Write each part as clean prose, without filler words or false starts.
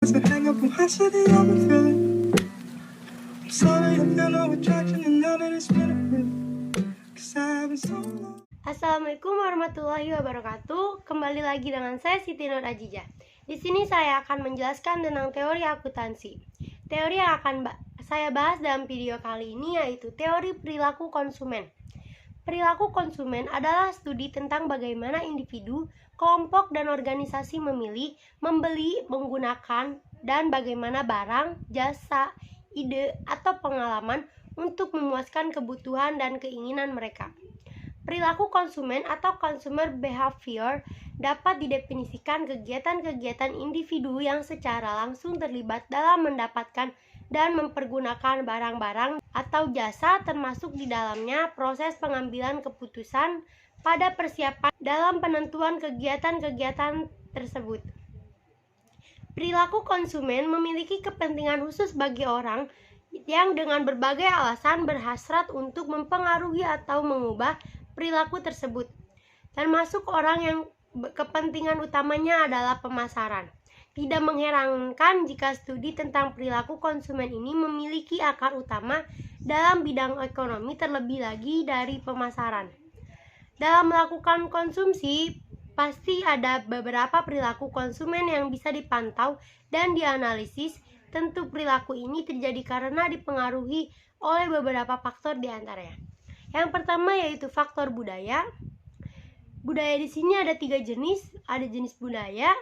Doesn't hang up on how shitty I've been feeling. I'm sorry I feel no attraction and now that it's been a bit. 'Cause I've been so long. Assalamualaikum warahmatullahi wabarakatuh. Kembali lagi dengan saya Siti Nur Ajijah. Di sini saya akan menjelaskan tentang teori akuntansi. Teori yang akan saya bahas dalam video kali ini yaitu teori perilaku konsumen. Perilaku konsumen adalah studi tentang bagaimana individu, kelompok, dan organisasi memilih, membeli, menggunakan, dan bagaimana barang, jasa, ide, atau pengalaman untuk memuaskan kebutuhan dan keinginan mereka. Perilaku konsumen atau consumer behavior dapat didefinisikan kegiatan-kegiatan individu yang secara langsung terlibat dalam mendapatkan dan mempergunakan barang-barang atau jasa, termasuk di dalamnya proses pengambilan keputusan pada persiapan dalam penentuan kegiatan-kegiatan tersebut. Perilaku konsumen memiliki kepentingan khusus bagi orang yang dengan berbagai alasan berhasrat untuk mempengaruhi atau mengubah perilaku tersebut, termasuk orang yang kepentingan utamanya adalah pemasaran. Tidak mengherankan jika studi tentang perilaku konsumen ini memiliki akar utama dalam bidang ekonomi, terlebih lagi dari pemasaran. Dalam melakukan konsumsi, pasti ada beberapa perilaku konsumen yang bisa dipantau dan dianalisis. Tentu perilaku ini terjadi karena dipengaruhi oleh beberapa faktor diantaranya. Yang pertama yaitu faktor budaya. Budaya di sini ada 3 jenis. Ada jenis budaya.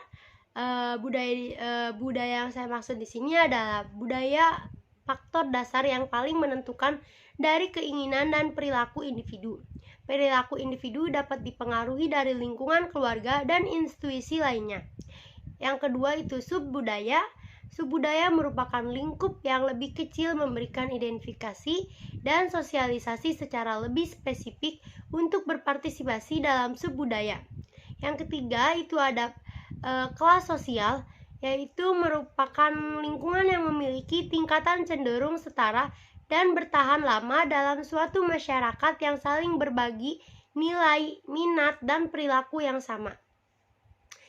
Budaya yang saya maksud di sini adalah budaya faktor dasar yang paling menentukan dari keinginan dan perilaku individu. Perilaku individu dapat dipengaruhi dari lingkungan, keluarga, dan institusi lainnya. Yang kedua itu subbudaya. Subbudaya merupakan lingkup yang lebih kecil, memberikan identifikasi dan sosialisasi secara lebih spesifik untuk berpartisipasi dalam subbudaya. Yang ketiga itu ada kelas sosial, yaitu merupakan lingkungan yang memiliki tingkatan cenderung setara dan bertahan lama dalam suatu masyarakat yang saling berbagi nilai, minat, dan perilaku yang sama.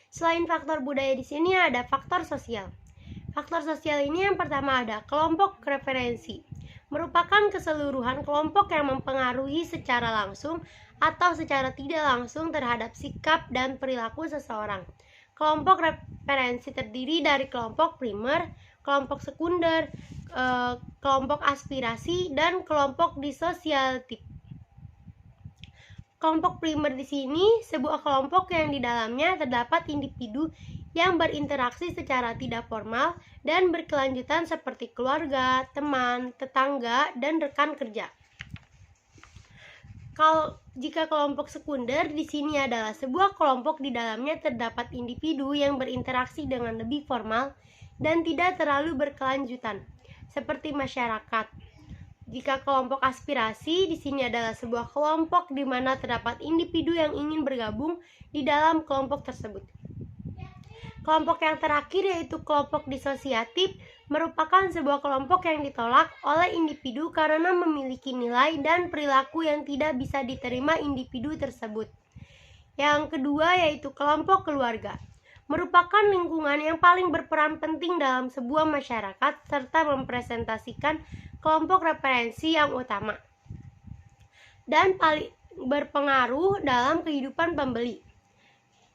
Selain faktor budaya di sini ada faktor sosial. Faktor sosial ini yang pertama ada kelompok referensi. Merupakan keseluruhan kelompok yang mempengaruhi secara langsung atau secara tidak langsung terhadap sikap dan perilaku seseorang. Kelompok referensi terdiri dari kelompok primer, kelompok sekunder, kelompok aspirasi, dan kelompok disosiatif. Kelompok primer di sini sebuah kelompok yang di dalamnya terdapat individu yang berinteraksi secara tidak formal dan berkelanjutan seperti keluarga, teman, tetangga, dan rekan kerja. Jika kelompok sekunder di sini adalah sebuah kelompok di dalamnya terdapat individu yang berinteraksi dengan lebih formal dan tidak terlalu berkelanjutan, seperti masyarakat. Jika kelompok aspirasi di sini adalah sebuah kelompok di mana terdapat individu yang ingin bergabung di dalam kelompok tersebut. Kelompok yang terakhir yaitu kelompok disosiatif merupakan sebuah kelompok yang ditolak oleh individu karena memiliki nilai dan perilaku yang tidak bisa diterima individu tersebut. Yang kedua yaitu kelompok keluarga. Merupakan lingkungan yang paling berperan penting dalam sebuah masyarakat serta mempresentasikan kelompok referensi yang utama dan paling berpengaruh dalam kehidupan pembeli.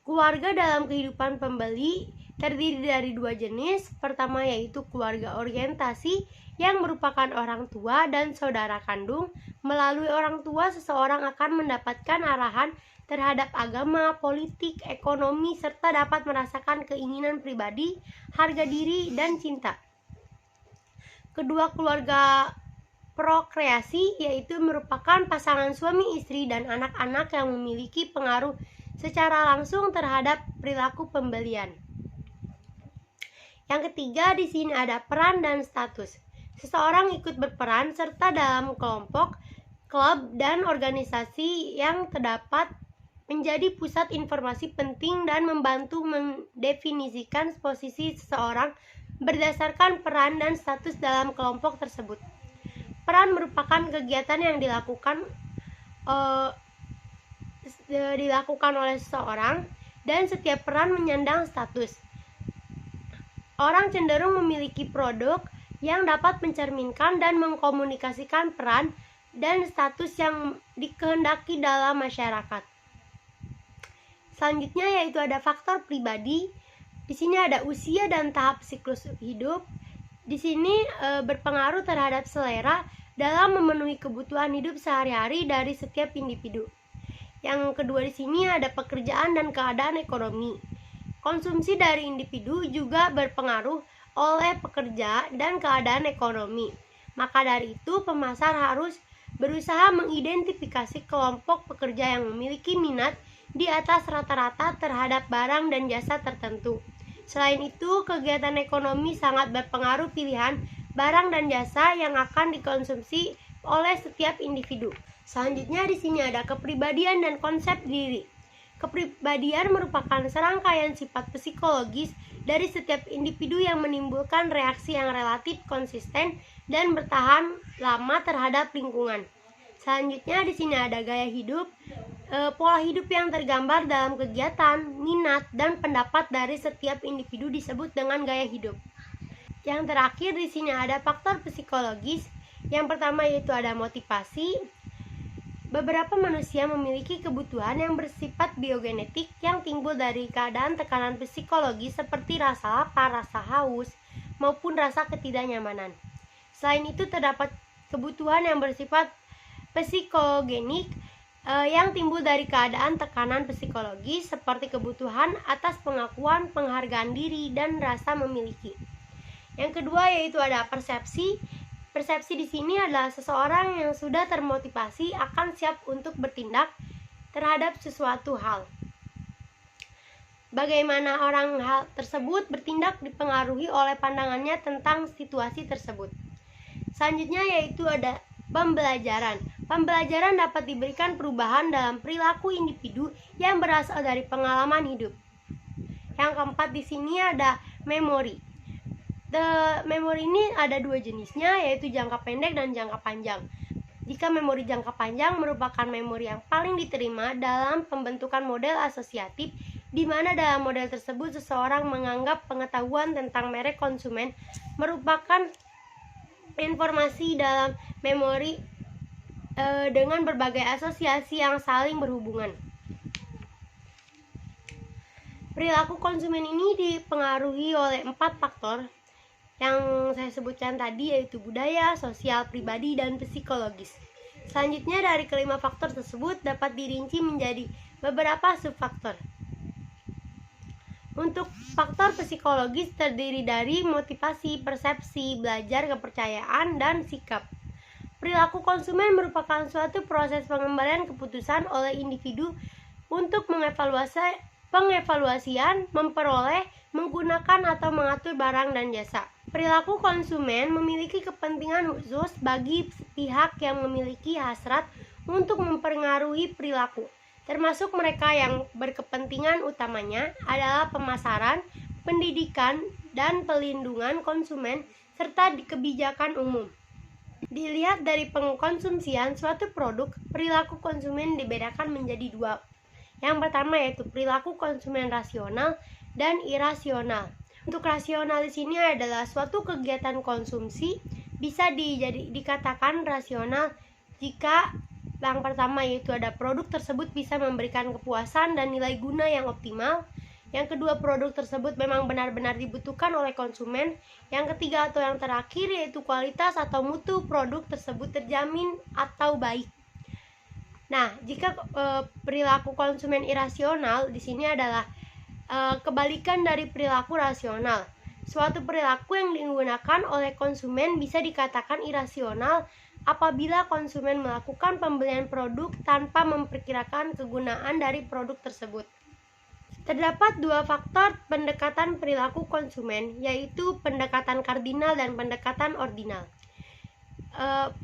Keluarga dalam kehidupan pembeli terdiri dari 2 jenis. Pertama yaitu keluarga orientasi yang merupakan orang tua dan saudara kandung. Melalui orang tua seseorang akan mendapatkan arahan terhadap agama, politik, ekonomi, serta dapat merasakan keinginan pribadi, harga diri, dan cinta. Kedua, keluarga prokreasi yaitu merupakan pasangan suami istri dan anak-anak yang memiliki pengaruh secara langsung terhadap perilaku pembelian. Yang ketiga di sini ada peran dan status. Seseorang ikut berperan serta dalam kelompok, klub, dan organisasi yang terdapat menjadi pusat informasi penting dan membantu mendefinisikan posisi seseorang berdasarkan peran dan status dalam kelompok tersebut. Peran merupakan kegiatan yang dilakukan oleh seseorang dan setiap peran menyandang status. orang cenderung memiliki produk yang dapat mencerminkan dan mengkomunikasikan peran dan status yang dikehendaki dalam masyarakat. Selanjutnya yaitu ada faktor pribadi. Di sini ada usia dan tahap siklus hidup. Di sini berpengaruh terhadap selera dalam memenuhi kebutuhan hidup sehari-hari dari setiap individu. Yang kedua di sini ada pekerjaan dan keadaan ekonomi. Konsumsi dari individu juga berpengaruh oleh pekerja dan keadaan ekonomi. Maka dari itu, pemasar harus berusaha mengidentifikasi kelompok pekerja yang memiliki minat di atas rata-rata terhadap barang dan jasa tertentu. Selain itu, kegiatan ekonomi sangat berpengaruh pilihan barang dan jasa yang akan dikonsumsi oleh setiap individu. Selanjutnya di sini ada kepribadian dan konsep diri. Kepribadian merupakan serangkaian sifat psikologis dari setiap individu yang menimbulkan reaksi yang relatif konsisten dan bertahan lama terhadap lingkungan. Selanjutnya di sini ada gaya hidup. Pola hidup yang tergambar dalam kegiatan, minat, dan pendapat dari setiap individu disebut dengan gaya hidup. Yang terakhir di sini ada faktor psikologis. Yang pertama yaitu ada motivasi. Beberapa manusia memiliki kebutuhan yang bersifat biogenetik yang timbul dari keadaan tekanan psikologis seperti rasa lapar, rasa haus, maupun rasa ketidaknyamanan. Selain itu terdapat kebutuhan yang bersifat psikogenik yang timbul dari keadaan tekanan psikologis seperti kebutuhan atas pengakuan, penghargaan diri, dan rasa memiliki. Yang kedua yaitu ada persepsi. Persepsi di sini adalah seseorang yang sudah termotivasi akan siap untuk bertindak terhadap sesuatu hal. Bagaimana orang hal tersebut bertindak dipengaruhi oleh pandangannya tentang situasi tersebut. Selanjutnya yaitu ada pembelajaran. Pembelajaran dapat diberikan perubahan dalam perilaku individu yang berasal dari pengalaman hidup. Yang keempat di sini ada memori. Memori ini ada dua jenisnya, yaitu jangka pendek dan jangka panjang. Jika memori jangka panjang merupakan memori yang paling diterima dalam pembentukan model asosiatif, di mana dalam model tersebut seseorang menganggap pengetahuan tentang merek konsumen merupakan informasi dalam memori dengan berbagai asosiasi yang saling berhubungan. Perilaku konsumen ini dipengaruhi oleh 4 faktor yang saya sebutkan tadi, yaitu budaya, sosial, pribadi, dan psikologis. Selanjutnya dari kelima faktor tersebut dapat dirinci menjadi beberapa subfaktor. Untuk faktor psikologis terdiri dari motivasi, persepsi, belajar, kepercayaan, dan sikap. Perilaku konsumen merupakan suatu proses pengembalian keputusan oleh individu untuk pengevaluasian, memperoleh, menggunakan atau mengatur barang dan jasa. Perilaku konsumen memiliki kepentingan khusus bagi pihak yang memiliki hasrat untuk mempengaruhi perilaku, termasuk mereka yang berkepentingan utamanya adalah pemasaran, pendidikan, dan pelindungan konsumen, serta kebijakan umum. Dilihat dari pengkonsumsian suatu produk, perilaku konsumen dibedakan menjadi 2. Yang pertama yaitu perilaku konsumen rasional dan irasional. Untuk rasional di sini adalah suatu kegiatan konsumsi bisa dikatakan rasional jika yang pertama yaitu ada produk tersebut bisa memberikan kepuasan dan nilai guna yang optimal. Yang kedua, produk tersebut memang benar-benar dibutuhkan oleh konsumen. Yang ketiga atau yang terakhir yaitu kualitas atau mutu produk tersebut terjamin atau baik. Nah, jika perilaku konsumen irasional di sini adalah kebalikan dari perilaku rasional. Suatu perilaku yang digunakan oleh konsumen bisa dikatakan irasional apabila konsumen melakukan pembelian produk tanpa memperkirakan kegunaan dari produk tersebut. Terdapat 2 faktor pendekatan perilaku konsumen, yaitu pendekatan kardinal dan pendekatan ordinal.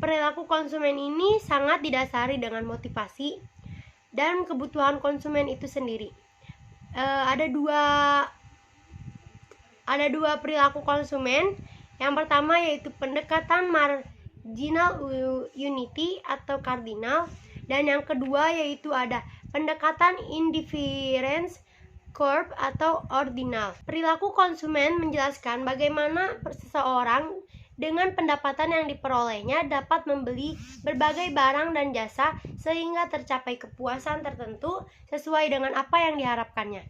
Perilaku konsumen ini sangat didasari dengan motivasi dan kebutuhan konsumen itu sendiri. Ada dua perilaku konsumen. Yang pertama yaitu pendekatan marginal unity atau kardinal, dan yang kedua yaitu ada pendekatan indifference corp atau ordinal. Perilaku konsumen menjelaskan bagaimana seseorang dengan pendapatan yang diperolehnya dapat membeli berbagai barang dan jasa sehingga tercapai kepuasan tertentu sesuai dengan apa yang diharapkannya.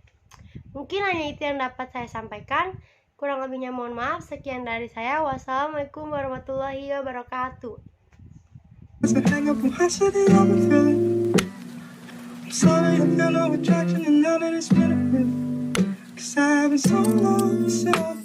Mungkin hanya itu yang dapat saya sampaikan. Kurang lebihnya mohon maaf. Sekian dari saya. Wassalamualaikum warahmatullahi wabarakatuh. As I hang up, I'm high, so the other feeling. I'm sorry, I feel no attraction, and now that it's been a bit. 'Cause I've been so long, so